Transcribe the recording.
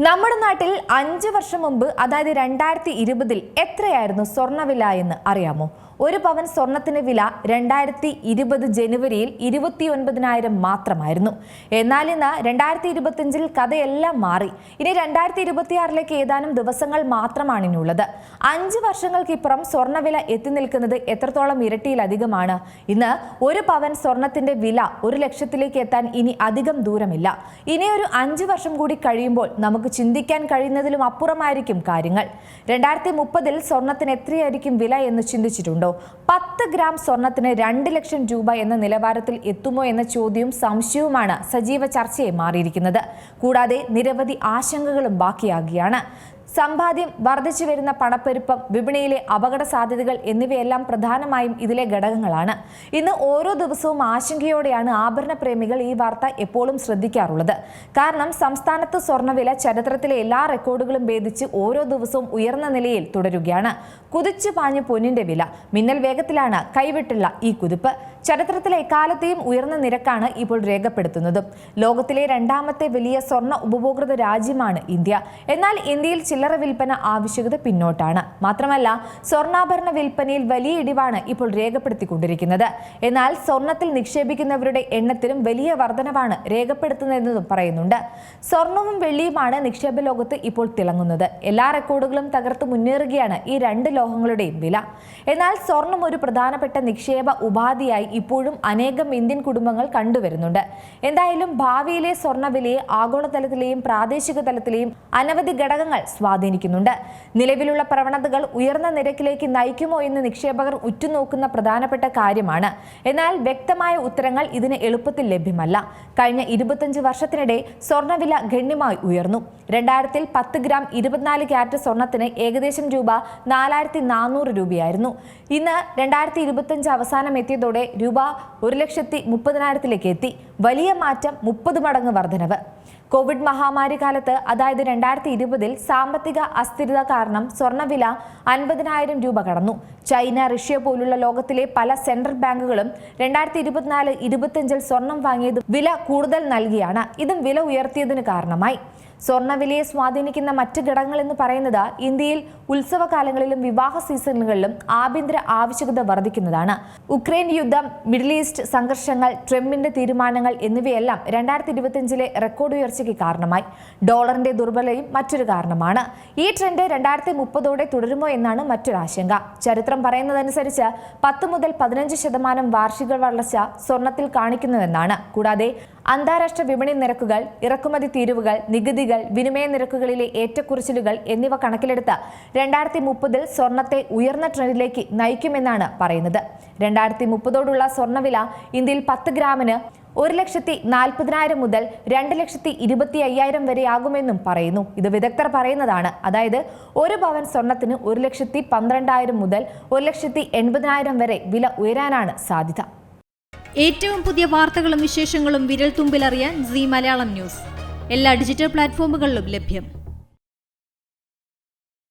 നമ്മുടെ നാട്ടിൽ 5 വർഷം മുമ്പ് അതായത് 2020 എത്രയായിരുന്നു സ്വർണ്ണവില എന്ന് അറിയാമോ? ഒരു പവൻ സ്വർണത്തിന് വില 2020 ജനുവരിയിൽ 29,000 മാത്രമായിരുന്നു. എന്നാൽ ഇന്ന് 2025 കഥയെല്ലാം മാറി. ഇനി 2026 ഏതാനും ദിവസങ്ങൾ മാത്രമാണ് ഇനിയുള്ളത്. 5 വർഷങ്ങൾക്കിപ്പുറം സ്വർണ്ണവില എത്തി നിൽക്കുന്നത് എത്രത്തോളം ഇരട്ടിയിലധികമാണ്. ഇന്ന് ഒരു പവൻ സ്വർണത്തിന്റെ വില 1 ലക്ഷത്തിലേക്ക് എത്താൻ ഇനി അധികം ദൂരമില്ല. ഇനി ഒരു 5 വർഷം കൂടി കഴിയുമ്പോൾ നമുക്ക് ചിന്തിക്കാൻ കഴിയുന്നതിലും അപ്പുറമായിരിക്കും കാര്യങ്ങൾ. 2030 സ്വർണത്തിന് എത്രയായിരിക്കും വില എന്ന് ചിന്തിച്ചിട്ടുണ്ടോ? 10 ഗ്രാം സ്വർണത്തിന് 2 ലക്ഷം രൂപ എന്ന നിലവാരത്തിൽ എത്തുമോ എന്ന ചോദ്യവും സംശയവുമാണ് സജീവ ചർച്ചയായി മാറിയിരിക്കുന്നത്. കൂടാതെ നിരവധി ആശങ്കകളും ബാക്കിയാകുകയാണ്. സമ്പാദ്യം, വർദ്ധിച്ചു വരുന്ന പണപ്പെരുപ്പം, വിപണിയിലെ അപകട സാധ്യതകൾ എന്നിവയെല്ലാം പ്രധാനമായും ഇതിലെ ഘടകങ്ങളാണ്. ഇന്ന് ഓരോ ദിവസവും ആശങ്കയോടെയാണ് ആഭരണ പ്രേമികൾ ഈ വാർത്ത എപ്പോഴും ശ്രദ്ധിക്കാറുള്ളത്. കാരണം സംസ്ഥാനത്ത് സ്വർണ്ണവില ചരിത്രത്തിലെ എല്ലാ റെക്കോർഡുകളും ഭേദിച്ച് ഓരോ ദിവസവും ഉയർന്ന നിലയിൽ തുടരുകയാണ്. കുതിച്ചു പാഞ്ഞു പൊന്നിന്റെ വില മിന്നൽ വേഗത്തിലാണ് കൈവിട്ടുള്ള ഈ കുതിപ്പ്. ചരിത്രത്തിലെ എക്കാലത്തെയും ഉയർന്ന നിരക്കാണ് ഇപ്പോൾ രേഖപ്പെടുത്തുന്നത്. ലോകത്തിലെ 2ാമത്തെ വലിയ സ്വർണ്ണ ഉപഭോക്തൃ രാജ്യമാണ് ഇന്ത്യ. എന്നാൽ ഇന്ത്യയിൽ ചില്ലറ വിൽപ്പന ആവശ്യകത പിന്നോട്ടാണ്. മാത്രമല്ല സ്വർണ്ണാഭരണ വിൽപ്പനയിൽ വലിയ ഇടിവാണ് ഇപ്പോൾ രേഖപ്പെടുത്തിക്കൊണ്ടിരിക്കുന്നത്. എന്നാൽ സ്വർണത്തിൽ നിക്ഷേപിക്കുന്നവരുടെ എണ്ണത്തിലും വലിയ വർധനവാണ് രേഖപ്പെടുത്തുന്നതെന്നും പറയുന്നുണ്ട്. സ്വർണവും വെള്ളിയുമാണ് നിക്ഷേപ ലോകത്ത് ഇപ്പോൾ തിളങ്ങുന്നത്. എല്ലാ റെക്കോർഡുകളും തകർത്ത് മുന്നേറുകയാണ് ഈ 2 ലോഹങ്ങളുടെയും വില. എന്നാൽ സ്വർണം ഒരു പ്രധാനപ്പെട്ട നിക്ഷേപ ഉപാധിയായി ഇപ്പോഴും അനേകം ഇന്ത്യൻ കുടുംബങ്ങൾ കണ്ടുവരുന്നുണ്ട്. എന്തായാലും ഭാവിയിലെ സ്വർണ്ണവിലയെ ആഗോളതലത്തിലെയും പ്രാദേശിക തലത്തിലെയും അനവധി ഘടകങ്ങൾ സ്വാധീനിക്കുന്നുണ്ട്. നിലവിലുള്ള പ്രവണതകൾ ഉയർന്ന നിരക്കിലേക്ക് നയിക്കുമോ എന്ന് നിക്ഷേപകർ ഉറ്റുനോക്കുന്ന പ്രധാനപ്പെട്ട കാര്യമാണ്. എന്നാൽ വ്യക്തമായ ഉത്തരങ്ങൾ ഇതിന് എളുപ്പത്തിൽ ലഭ്യമല്ല. കഴിഞ്ഞ 25 വർഷത്തിനിടെ സ്വർണ്ണവില ഗണ്യമായി ഉയർന്നു. 2000 10 ഗ്രാം 24 ക്യാരറ്റ് സ്വർണത്തിന് ഏകദേശം രൂപ 4,400 രൂപയായിരുന്നു. ഇന്ന് 2025 അവസാനം എത്തിയതോടെ രൂപ 1,30,000 എത്തി. വലിയ മാറ്റം, 30 മടങ്ങ് വർധനവ്. കോവിഡ് മഹാമാരി കാലത്ത് അതായത് 2020 സാമ്പത്തിക അസ്ഥിരത കാരണം സ്വർണ്ണവില 50,000 രൂപ കടന്നു. ചൈന, റഷ്യ പോലുള്ള ലോകത്തിലെ പല സെൻട്രൽ ബാങ്കുകളും 2024-25 സ്വർണം വാങ്ങിയത് വില കൂടുതൽ നൽകിയാണ്. ഇതും വില ഉയർത്തിയതിന് കാരണമായി. സ്വർണ്ണവിലയെ സ്വാധീനിക്കുന്ന മറ്റ് ഘടകങ്ങൾ എന്ന് പറയുന്നത് ഇന്ത്യയിൽ ഉത്സവകാലങ്ങളിലും വിവാഹ സീസണുകളിലും ആഭ്യന്തര ആവശ്യകത വർദ്ധിക്കുന്നതാണ്. ഉക്രൈൻ യുദ്ധം, മിഡിൽ ഈസ്റ്റ് സംഘർഷങ്ങൾ, ട്രംപിന്റെ തീരുമാനങ്ങൾ എന്നിവയെല്ലാം 2025 റെക്കോർഡ് ഉയർച്ചയ്ക്ക് കാരണമായി. ഡോളറിന്റെ ദുർബലതയും മറ്റൊരു കാരണമാണ്. ഈ ട്രെൻഡ് 2030 തുടരുമോ എന്നാണ് മറ്റൊരു ആശങ്ക. ചരിത്രം പറയുന്നതനുസരിച്ച് 10 മുതൽ 15% വാർഷിക വളർച്ച സ്വർണത്തിൽ കാണിക്കുന്നുവെന്നാണ്. കൂടാതെ അന്താരാഷ്ട്ര വിപണി നിരക്കുകൾ, ഇറക്കുമതി തീരുവകൾ, നികുതികൾ, വിനിമയ നിരക്കുകളിലെ ഏറ്റക്കുറച്ചിലുകൾ എന്നിവ കണക്കിലെടുത്ത് 2030 സ്വർണത്തെ ഉയർന്ന ട്രെൻഡിലേക്ക് നയിക്കുമെന്നാണ് പറയുന്നത്. 2030 സ്വർണ്ണവില ഇന്ത്യയിൽ 10 ഗ്രാമിന് 1,40,000 മുതൽ 2,25,000 വരെയാകുമെന്നും പറയുന്നു. ഇത് വിദഗ്ധർ പറയുന്നതാണ്. അതായത് ഒരു പവൻ സ്വർണത്തിന് 1,12,000 മുതൽ 1,80,000 വരെ വില ഉയരാനാണ് സാധ്യത. ഏറ്റവും പുതിയ വാർത്തകളും വിശേഷങ്ങളും വിരൽ തുമ്പിലറിയാൻ സീ മലയാളം ന്യൂസ് എല്ലാ ഡിജിറ്റൽ പ്ലാറ്റ്ഫോമുകളിലും ലഭ്യം.